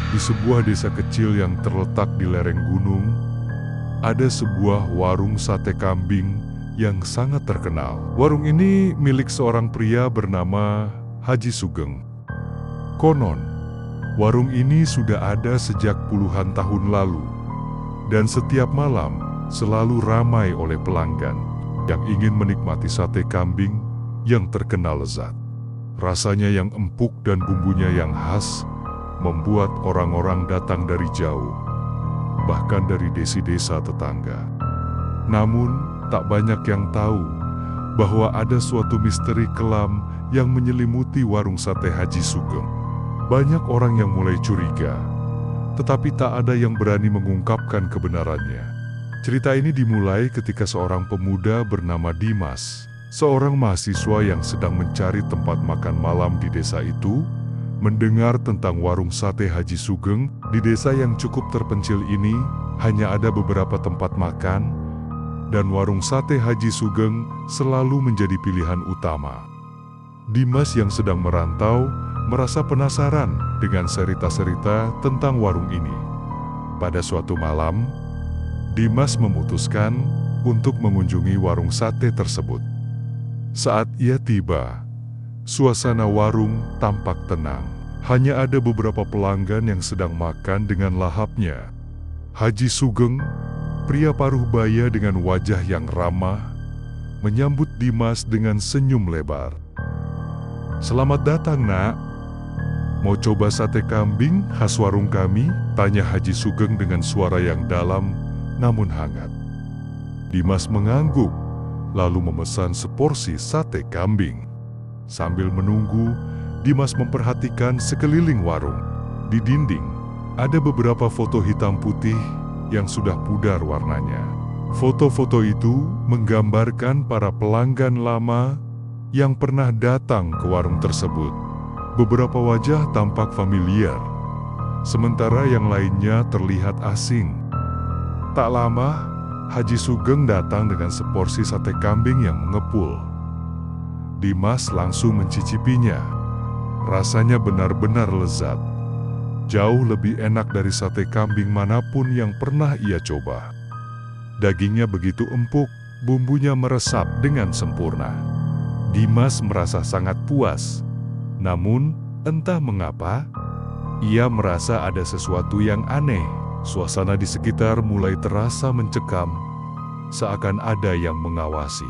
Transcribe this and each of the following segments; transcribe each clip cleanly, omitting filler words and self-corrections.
Di sebuah desa kecil yang terletak di lereng gunung, ada sebuah warung sate kambing yang sangat terkenal. Warung ini milik seorang pria bernama Haji Sugeng. Konon, warung ini sudah ada sejak puluhan tahun lalu, dan setiap malam selalu ramai oleh pelanggan yang ingin menikmati sate kambing yang terkenal lezat. Rasanya yang empuk dan bumbunya yang khas membuat orang-orang datang dari jauh, bahkan dari desa-desa tetangga. Namun, tak banyak yang tahu bahwa ada suatu misteri kelam yang menyelimuti warung sate Haji Sugeng. Banyak orang yang mulai curiga, tetapi tak ada yang berani mengungkapkan kebenarannya. Cerita ini dimulai ketika seorang pemuda bernama Dimas, seorang mahasiswa yang sedang mencari tempat makan malam di desa itu, mendengar tentang warung sate Haji Sugeng. Di desa yang cukup terpencil ini, hanya ada beberapa tempat makan, dan warung sate Haji Sugeng selalu menjadi pilihan utama. Dimas yang sedang merantau merasa penasaran dengan cerita-cerita tentang warung ini. Pada suatu malam, Dimas memutuskan untuk mengunjungi warung sate tersebut. Saat ia tiba, suasana warung tampak tenang. Hanya ada beberapa pelanggan yang sedang makan dengan lahapnya. Haji Sugeng, pria paruh baya dengan wajah yang ramah, menyambut Dimas dengan senyum lebar. "Selamat datang, Nak. Mau coba sate kambing khas warung kami?" tanya Haji Sugeng dengan suara yang dalam namun hangat. Dimas mengangguk, lalu memesan seporsi sate kambing. Sambil menunggu, Dimas memperhatikan sekeliling warung. Di dinding, ada beberapa foto hitam putih yang sudah pudar warnanya. Foto-foto itu menggambarkan para pelanggan lama yang pernah datang ke warung tersebut. Beberapa wajah tampak familiar, sementara yang lainnya terlihat asing. Tak lama, Haji Sugeng datang dengan seporsi sate kambing yang mengepul. Dimas langsung mencicipinya. Rasanya benar-benar lezat. Jauh lebih enak dari sate kambing manapun yang pernah ia coba. Dagingnya begitu empuk, bumbunya meresap dengan sempurna. Dimas merasa sangat puas. Namun, entah mengapa, ia merasa ada sesuatu yang aneh. Suasana di sekitar mulai terasa mencekam, seakan ada yang mengawasi.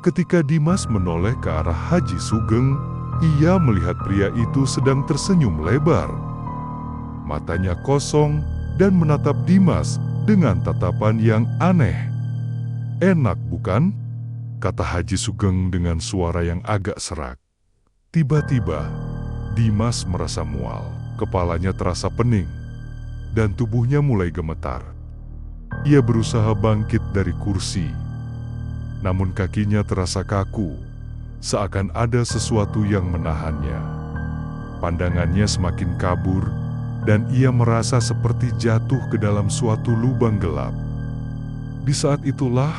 Ketika Dimas menoleh ke arah Haji Sugeng, ia melihat pria itu sedang tersenyum lebar. Matanya kosong dan menatap Dimas dengan tatapan yang aneh. "Enak, bukan?" kata Haji Sugeng dengan suara yang agak serak. Tiba-tiba, Dimas merasa mual. Kepalanya terasa pening, dan tubuhnya mulai gemetar. Ia berusaha bangkit dari kursi, namun kakinya terasa kaku, seakan ada sesuatu yang menahannya. Pandangannya semakin kabur, dan ia merasa seperti jatuh ke dalam suatu lubang gelap. Di saat itulah,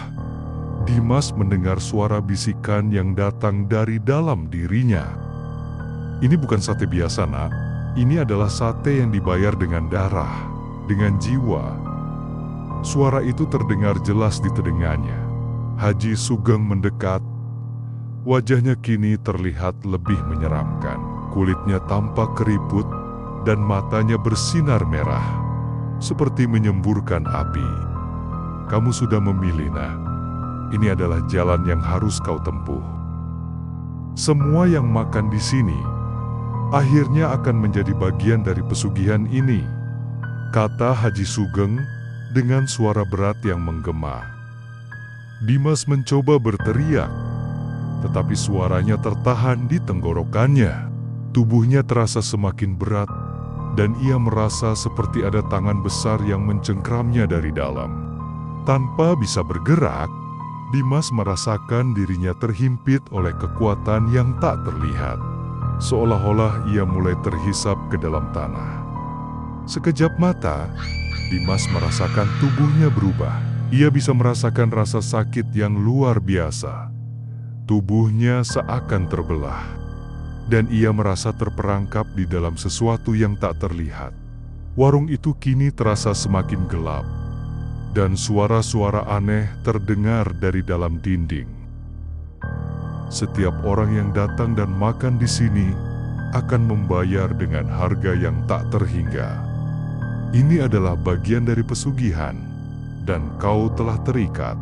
Dimas mendengar suara bisikan yang datang dari dalam dirinya. "Ini bukan sate biasa, Nak. Ini adalah sate yang dibayar dengan darah, dengan jiwa." Suara itu terdengar jelas di telinganya. Haji Sugeng mendekat. Wajahnya kini terlihat lebih menyeramkan. Kulitnya tampak keriput dan matanya bersinar merah, seperti menyemburkan api. "Kamu sudah memilih, Nak. Ini adalah jalan yang harus kau tempuh. Semua yang makan di sini akhirnya akan menjadi bagian dari pesugihan ini," kata Haji Sugeng dengan suara berat yang menggema. Dimas mencoba berteriak, tetapi suaranya tertahan di tenggorokannya. Tubuhnya terasa semakin berat, dan ia merasa seperti ada tangan besar yang mencengkramnya dari dalam. Tanpa bisa bergerak, Dimas merasakan dirinya terhimpit oleh kekuatan yang tak terlihat. Seolah-olah ia mulai terhisap ke dalam tanah. Sekejap mata, Dimas merasakan tubuhnya berubah. Ia bisa merasakan rasa sakit yang luar biasa. Tubuhnya seakan terbelah, dan ia merasa terperangkap di dalam sesuatu yang tak terlihat. Warung itu kini terasa semakin gelap, dan suara-suara aneh terdengar dari dalam dinding. Setiap orang yang datang dan makan di sini akan membayar dengan harga yang tak terhingga. Ini adalah bagian dari pesugihan, dan kau telah terikat,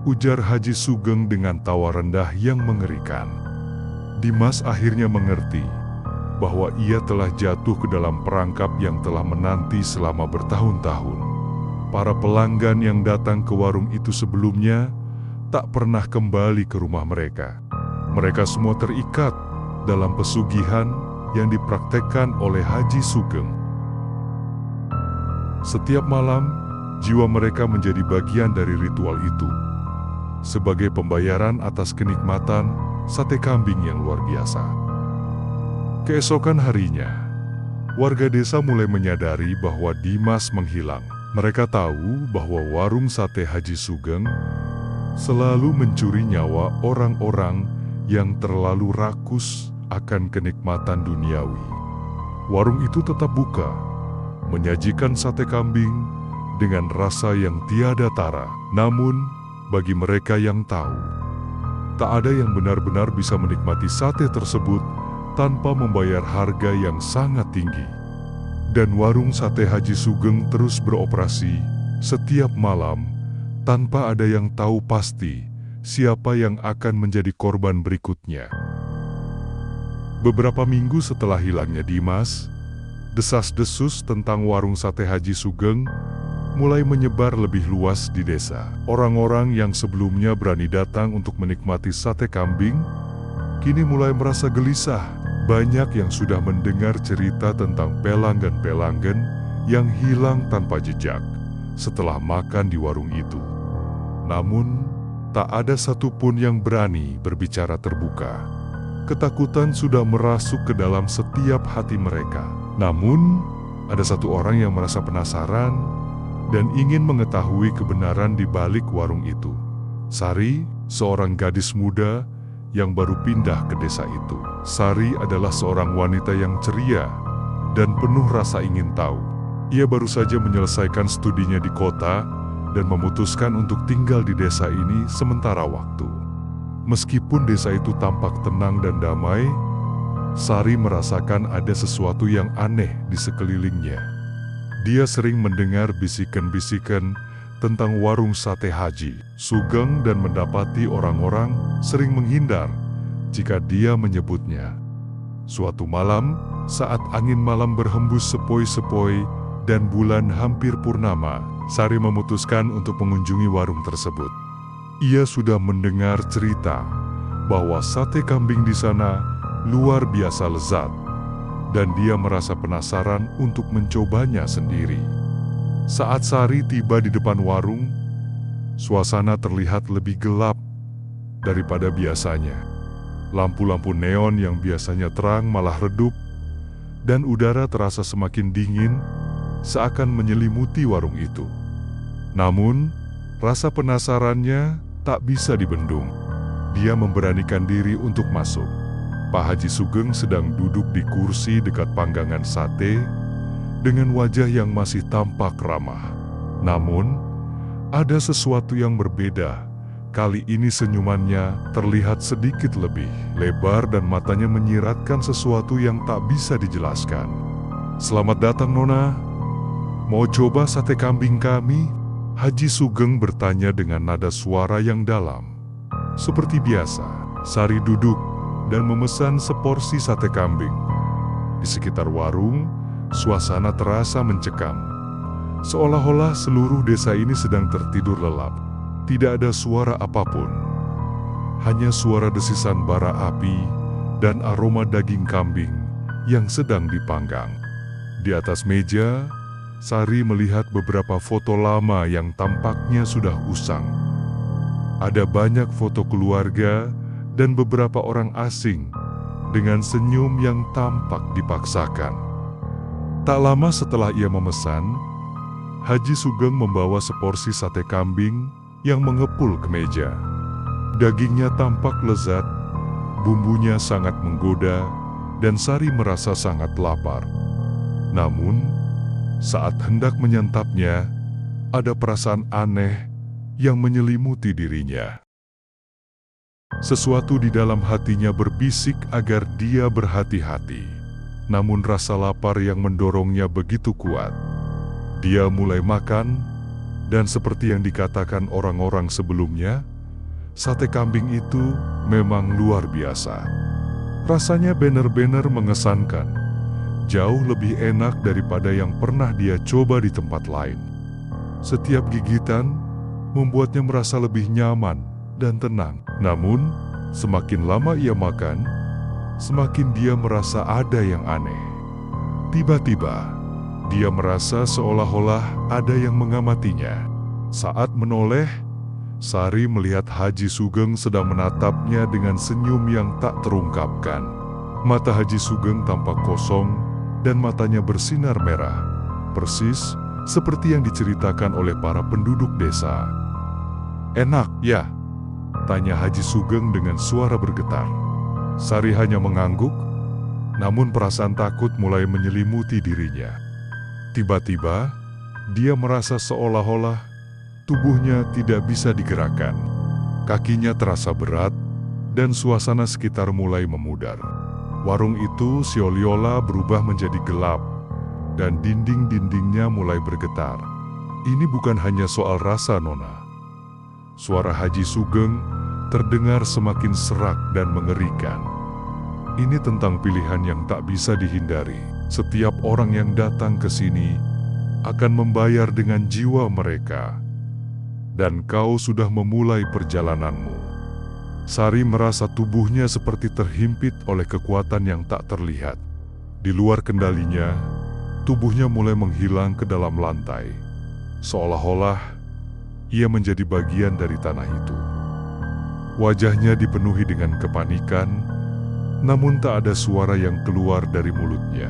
ujar Haji Sugeng dengan tawa rendah yang mengerikan. Dimas akhirnya mengerti bahwa ia telah jatuh ke dalam perangkap yang telah menanti selama bertahun-tahun. Para pelanggan yang datang ke warung itu sebelumnya tak pernah kembali ke rumah mereka. Mereka semua terikat dalam pesugihan yang dipraktekkan oleh Haji Sugeng. Setiap malam, jiwa mereka menjadi bagian dari ritual itu, sebagai pembayaran atas kenikmatan sate kambing yang luar biasa. Keesokan harinya, warga desa mulai menyadari bahwa Dimas menghilang. Mereka tahu bahwa warung sate Haji Sugeng selalu mencuri nyawa orang-orang yang terlalu rakus akan kenikmatan duniawi. Warung itu tetap buka, menyajikan sate kambing dengan rasa yang tiada tara. Namun, bagi mereka yang tahu, tak ada yang benar-benar bisa menikmati sate tersebut tanpa membayar harga yang sangat tinggi. Dan warung sate Haji Sugeng terus beroperasi setiap malam tanpa ada yang tahu pasti siapa yang akan menjadi korban berikutnya. Beberapa minggu setelah hilangnya Dimas, desas-desus tentang warung sate Haji Sugeng mulai menyebar lebih luas di desa. Orang-orang yang sebelumnya berani datang untuk menikmati sate kambing kini mulai merasa gelisah. Banyak yang sudah mendengar cerita tentang pelanggan-pelanggan yang hilang tanpa jejak setelah makan di warung itu. Namun, tak ada satupun yang berani berbicara terbuka. Ketakutan sudah merasuk ke dalam setiap hati mereka. Namun, ada satu orang yang merasa penasaran dan ingin mengetahui kebenaran di balik warung itu. Sari, seorang gadis muda yang baru pindah ke desa itu. Sari adalah seorang wanita yang ceria dan penuh rasa ingin tahu. Ia baru saja menyelesaikan studinya di kota dan memutuskan untuk tinggal di desa ini sementara waktu. Meskipun desa itu tampak tenang dan damai, Sari merasakan ada sesuatu yang aneh di sekelilingnya. Dia sering mendengar bisikan-bisikan tentang warung sate Haji Sugeng dan mendapati orang-orang sering menghindar jika dia menyebutnya. Suatu malam, saat angin malam berhembus sepoi-sepoi dan bulan hampir purnama, Sari memutuskan untuk mengunjungi warung tersebut. Ia sudah mendengar cerita bahwa sate kambing di sana luar biasa lezat, dan dia merasa penasaran untuk mencobanya sendiri. Saat Sari tiba di depan warung, suasana terlihat lebih gelap daripada biasanya. Lampu-lampu neon yang biasanya terang malah redup, dan udara terasa semakin dingin, seakan menyelimuti warung itu. Namun, rasa penasarannya tak bisa dibendung. Dia memberanikan diri untuk masuk. Pak Haji Sugeng sedang duduk di kursi dekat panggangan sate, dengan wajah yang masih tampak ramah. Namun, ada sesuatu yang berbeda. Kali ini senyumannya terlihat sedikit lebih lebar dan matanya menyiratkan sesuatu yang tak bisa dijelaskan. "Selamat datang, Nona. Mau coba sate kambing kami?" Haji Sugeng bertanya dengan nada suara yang dalam. Seperti biasa, Sari duduk dan memesan seporsi sate kambing. Di sekitar warung, suasana terasa mencekam. Seolah-olah seluruh desa ini sedang tertidur lelap. Tidak ada suara apapun. Hanya suara desisan bara api dan aroma daging kambing yang sedang dipanggang. Di atas meja, Sari melihat beberapa foto lama yang tampaknya sudah usang. Ada banyak foto keluarga dan beberapa orang asing dengan senyum yang tampak dipaksakan. Tak lama setelah ia memesan, Haji Sugeng membawa seporsi sate kambing yang mengepul ke meja. Dagingnya tampak lezat, bumbunya sangat menggoda, dan Sari merasa sangat lapar. Namun, Saat hendak menyantapnya, ada perasaan aneh yang menyelimuti dirinya. Sesuatu di dalam hatinya berbisik agar dia berhati-hati. Namun rasa lapar yang mendorongnya begitu kuat. Dia mulai makan, dan seperti yang dikatakan orang-orang sebelumnya, sate kambing itu memang luar biasa. Rasanya benar-benar mengesankan. Jauh lebih enak daripada yang pernah dia coba di tempat lain. Setiap gigitan membuatnya merasa lebih nyaman dan tenang. Namun, semakin lama ia makan, semakin dia merasa ada yang aneh. Tiba-tiba, dia merasa seolah-olah ada yang mengamatinya. Saat menoleh, Sari melihat Haji Sugeng sedang menatapnya dengan senyum yang tak terungkapkan. Mata Haji Sugeng tampak kosong dan matanya bersinar merah, persis seperti yang diceritakan oleh para penduduk desa. "Enak, ya?" tanya Haji Sugeng dengan suara bergetar. Sari hanya mengangguk, namun perasaan takut mulai menyelimuti dirinya. Tiba-tiba, dia merasa seolah-olah tubuhnya tidak bisa digerakkan. Kakinya terasa berat, dan suasana sekitar mulai memudar. Warung itu seolah-olah berubah menjadi gelap, dan dinding-dindingnya mulai bergetar. Ini bukan hanya soal rasa, Nona. Suara Haji Sugeng terdengar semakin serak dan mengerikan. Ini tentang pilihan yang tak bisa dihindari. Setiap orang yang datang ke sini akan membayar dengan jiwa mereka. Dan kau sudah memulai perjalananmu. Sari merasa tubuhnya seperti terhimpit oleh kekuatan yang tak terlihat. Di luar kendalinya, tubuhnya mulai menghilang ke dalam lantai. Seolah-olah ia menjadi bagian dari tanah itu. Wajahnya dipenuhi dengan kepanikan, namun tak ada suara yang keluar dari mulutnya.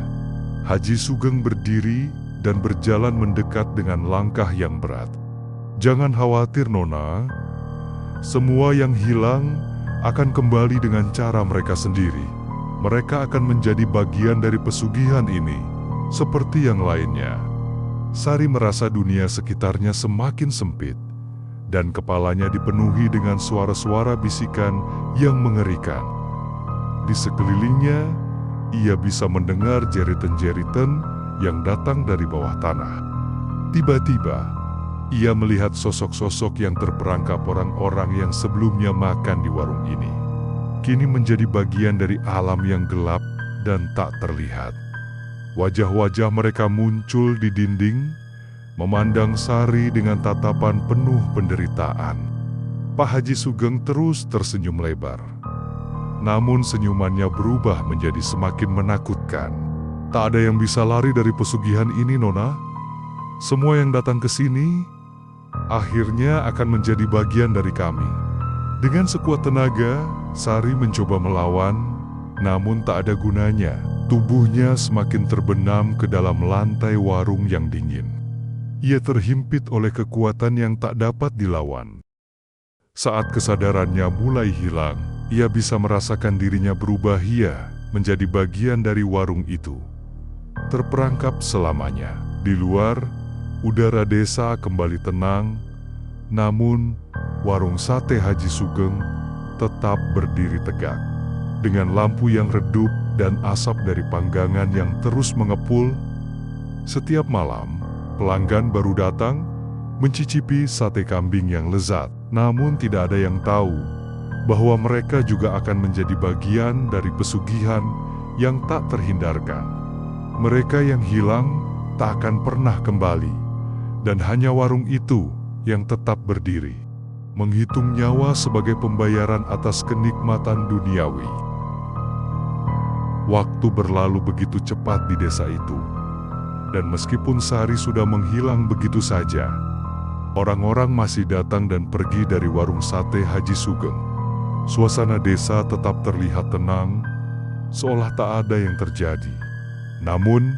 Haji Sugeng berdiri dan berjalan mendekat dengan langkah yang berat. "Jangan khawatir, Nona. Semua yang hilang akan kembali dengan cara mereka sendiri. Mereka akan menjadi bagian dari pesugihan ini, seperti yang lainnya." Sari merasa dunia sekitarnya semakin sempit, dan kepalanya dipenuhi dengan suara-suara bisikan yang mengerikan. Di sekelilingnya, ia bisa mendengar jeritan-jeritan yang datang dari bawah tanah. Tiba-tiba, ia melihat sosok-sosok yang terperangkap orang-orang yang sebelumnya makan di warung ini. Kini menjadi bagian dari alam yang gelap dan tak terlihat. Wajah-wajah mereka muncul di dinding, memandang Sari dengan tatapan penuh penderitaan. Pak Haji Sugeng terus tersenyum lebar. Namun senyumannya berubah menjadi semakin menakutkan. "Tak ada yang bisa lari dari pesugihan ini, Nona. Semua yang datang ke sini akhirnya akan menjadi bagian dari kami." Dengan sekuat tenaga, Sari mencoba melawan, namun tak ada gunanya. Tubuhnya semakin terbenam ke dalam lantai warung yang dingin. Ia terhimpit oleh kekuatan yang tak dapat dilawan. Saat kesadarannya mulai hilang, ia bisa merasakan dirinya berubah menjadi bagian dari warung itu. Terperangkap selamanya. Di luar, udara desa kembali tenang, namun warung sate Haji Sugeng tetap berdiri tegak. Dengan lampu yang redup dan asap dari panggangan yang terus mengepul, setiap malam pelanggan baru datang mencicipi sate kambing yang lezat. Namun tidak ada yang tahu bahwa mereka juga akan menjadi bagian dari pesugihan yang tak terhindarkan. Mereka yang hilang tak akan pernah kembali, dan hanya warung itu yang tetap berdiri, menghitung nyawa sebagai pembayaran atas kenikmatan duniawi. Waktu berlalu begitu cepat di desa itu, dan meskipun Sari sudah menghilang begitu saja, orang-orang masih datang dan pergi dari warung sate Haji Sugeng. Suasana desa tetap terlihat tenang, seolah tak ada yang terjadi. Namun,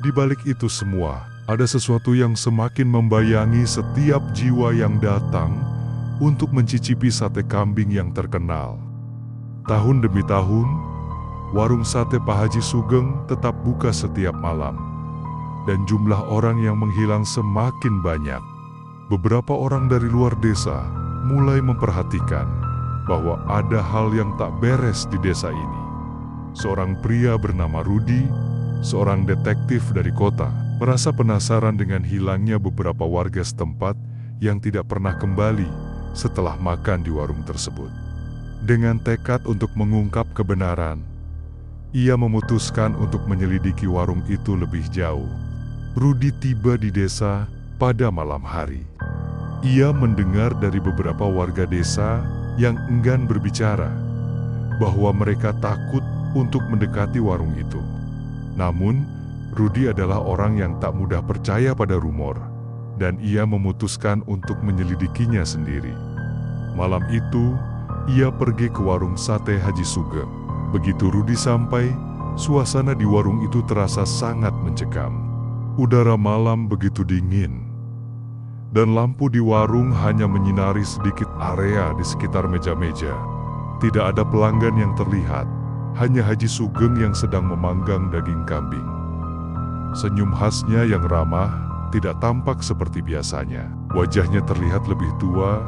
di balik itu semua, ada sesuatu yang semakin membayangi setiap jiwa yang datang untuk mencicipi sate kambing yang terkenal. Tahun demi tahun, warung sate Pak Haji Sugeng tetap buka setiap malam. dan jumlah orang yang menghilang semakin banyak. Beberapa orang dari luar desa mulai memperhatikan bahwa ada hal yang tak beres di desa ini. Seorang pria bernama Rudi, seorang detektif dari kota, merasa penasaran dengan hilangnya beberapa warga setempat yang tidak pernah kembali setelah makan di warung tersebut. Dengan tekad untuk mengungkap kebenaran, ia memutuskan untuk menyelidiki warung itu lebih jauh. Rudi tiba di desa pada malam hari. Ia mendengar dari beberapa warga desa yang enggan berbicara bahwa mereka takut untuk mendekati warung itu. Namun, Rudi adalah orang yang tak mudah percaya pada rumor, dan ia memutuskan untuk menyelidikinya sendiri. Malam itu, ia pergi ke warung sate Haji Sugeng. Begitu Rudi sampai, suasana di warung itu terasa sangat mencekam. Udara malam begitu dingin, dan lampu di warung hanya menyinari sedikit area di sekitar meja-meja. Tidak ada pelanggan yang terlihat, hanya Haji Sugeng yang sedang memanggang daging kambing. Senyum khasnya yang ramah tidak tampak seperti biasanya. Wajahnya terlihat lebih tua,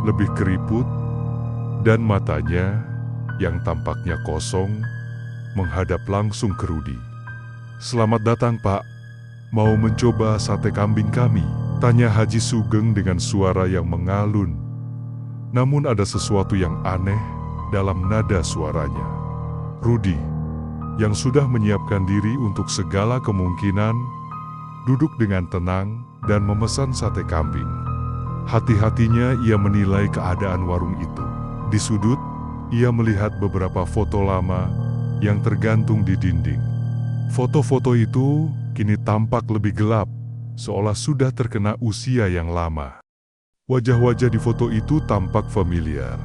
lebih keriput, dan matanya yang tampaknya kosong menghadap langsung ke Rudi. "Selamat datang, Pak. Mau mencoba sate kambing kami?" tanya Haji Sugeng dengan suara yang mengalun. Namun ada sesuatu yang aneh dalam nada suaranya. Rudi, yang sudah menyiapkan diri untuk segala kemungkinan, duduk dengan tenang dan memesan sate kambing. Hati-hatinya ia menilai keadaan warung itu. Di sudut, ia melihat beberapa foto lama yang tergantung di dinding. Foto-foto itu kini tampak lebih gelap, seolah sudah terkena usia yang lama. Wajah-wajah di foto itu tampak familiar.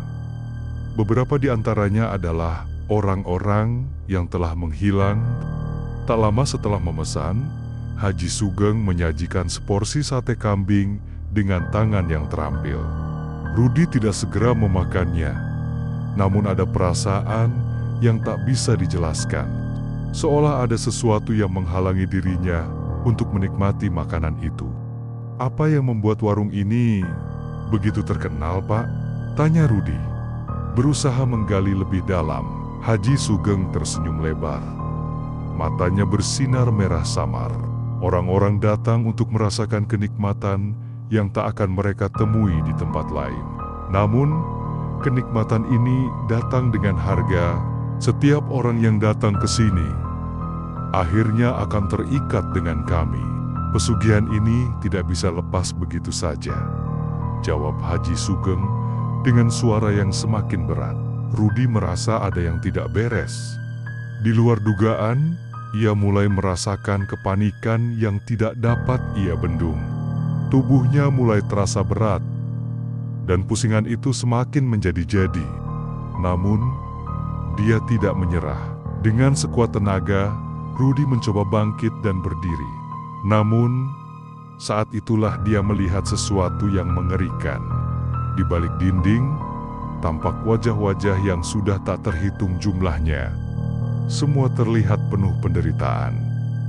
Beberapa di antaranya adalah orang-orang yang telah menghilang. Tak lama setelah memesan, Haji Sugeng menyajikan seporsi sate kambing dengan tangan yang terampil. Rudi tidak segera memakannya, namun ada perasaan yang tak bisa dijelaskan. Seolah ada sesuatu yang menghalangi dirinya untuk menikmati makanan itu. "Apa yang membuat warung ini begitu terkenal, Pak?" tanya Rudi, berusaha menggali lebih dalam. Haji Sugeng tersenyum lebar. Matanya bersinar merah samar. Orang-orang datang untuk merasakan kenikmatan yang tak akan mereka temui di tempat lain. Namun, kenikmatan ini datang dengan harga. Setiap orang yang datang ke sini akhirnya akan terikat dengan kami. Pesugihan ini tidak bisa lepas begitu saja, jawab Haji Sugeng dengan suara yang semakin berat. Rudi merasa ada yang tidak beres. Di luar dugaan, ia mulai merasakan kepanikan yang tidak dapat ia bendung. Tubuhnya mulai terasa berat, dan pusingan itu semakin menjadi-jadi. Namun, dia tidak menyerah. Dengan sekuat tenaga, Rudi mencoba bangkit dan berdiri. Namun, saat itulah dia melihat sesuatu yang mengerikan. Di balik dinding, tampak wajah-wajah yang sudah tak terhitung jumlahnya. Semua terlihat penuh penderitaan.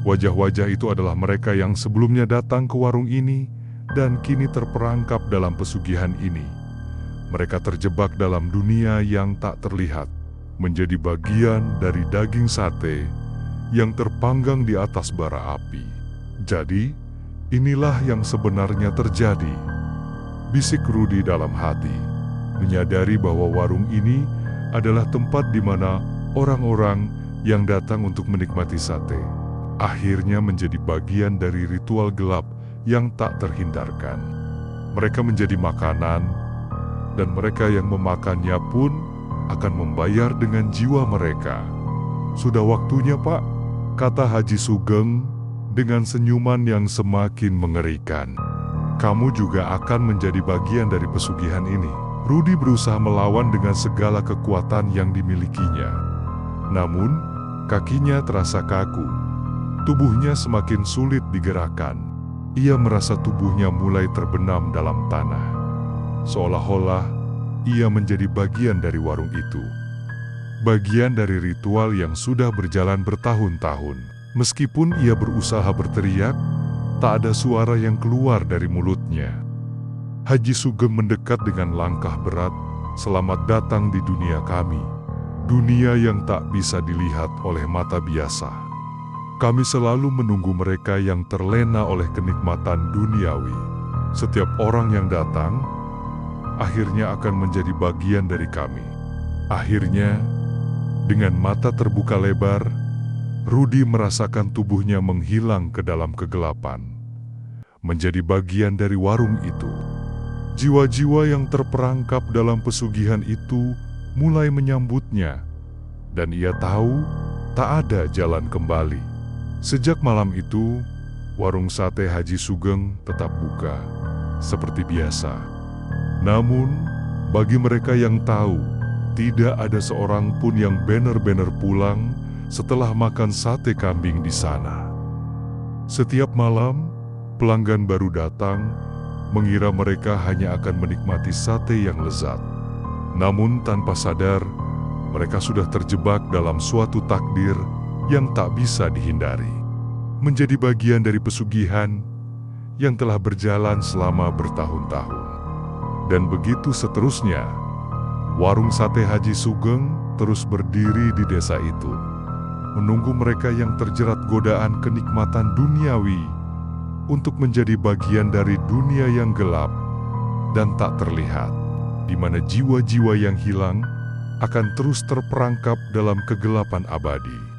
Wajah-wajah itu adalah mereka yang sebelumnya datang ke warung ini dan kini terperangkap dalam pesugihan ini. Mereka terjebak dalam dunia yang tak terlihat, menjadi bagian dari daging sate yang terpanggang di atas bara api. "Jadi, inilah yang sebenarnya terjadi," bisik Rudi dalam hati. Menyadari bahwa warung ini adalah tempat di mana orang-orang yang datang untuk menikmati sate akhirnya menjadi bagian dari ritual gelap yang tak terhindarkan. Mereka menjadi makanan, dan mereka yang memakannya pun akan membayar dengan jiwa mereka. "Sudah waktunya, Pak," kata Haji Sugeng dengan senyuman yang semakin mengerikan. "Kamu juga akan menjadi bagian dari pesugihan ini." Rudi berusaha melawan dengan segala kekuatan yang dimilikinya. Namun, kakinya terasa kaku. Tubuhnya semakin sulit digerakkan. Ia merasa tubuhnya mulai terbenam dalam tanah. Seolah-olah ia menjadi bagian dari warung itu. Bagian dari ritual yang sudah berjalan bertahun-tahun. Meskipun ia berusaha berteriak, tak ada suara yang keluar dari mulutnya. Haji Sugeng mendekat dengan langkah berat. "Selamat datang di dunia kami, dunia yang tak bisa dilihat oleh mata biasa. Kami selalu menunggu mereka yang terlena oleh kenikmatan duniawi. Setiap orang yang datang, akhirnya akan menjadi bagian dari kami." Akhirnya, dengan mata terbuka lebar, Rudi merasakan tubuhnya menghilang ke dalam kegelapan, menjadi bagian dari warung itu. Jiwa-jiwa yang terperangkap dalam pesugihan itu mulai menyambutnya, dan ia tahu tak ada jalan kembali. Sejak malam itu, warung sate Haji Sugeng tetap buka, seperti biasa. Namun, bagi mereka yang tahu, tidak ada seorang pun yang benar-benar pulang setelah makan sate kambing di sana. Setiap malam, pelanggan baru datang, mengira mereka hanya akan menikmati sate yang lezat. Namun tanpa sadar, mereka sudah terjebak dalam suatu takdir yang tak bisa dihindari. Menjadi bagian dari pesugihan yang telah berjalan selama bertahun-tahun. Dan begitu seterusnya, warung sate Haji Sugeng terus berdiri di desa itu, menunggu mereka yang terjerat godaan kenikmatan duniawi untuk menjadi bagian dari dunia yang gelap dan tak terlihat, di mana jiwa-jiwa yang hilang akan terus terperangkap dalam kegelapan abadi.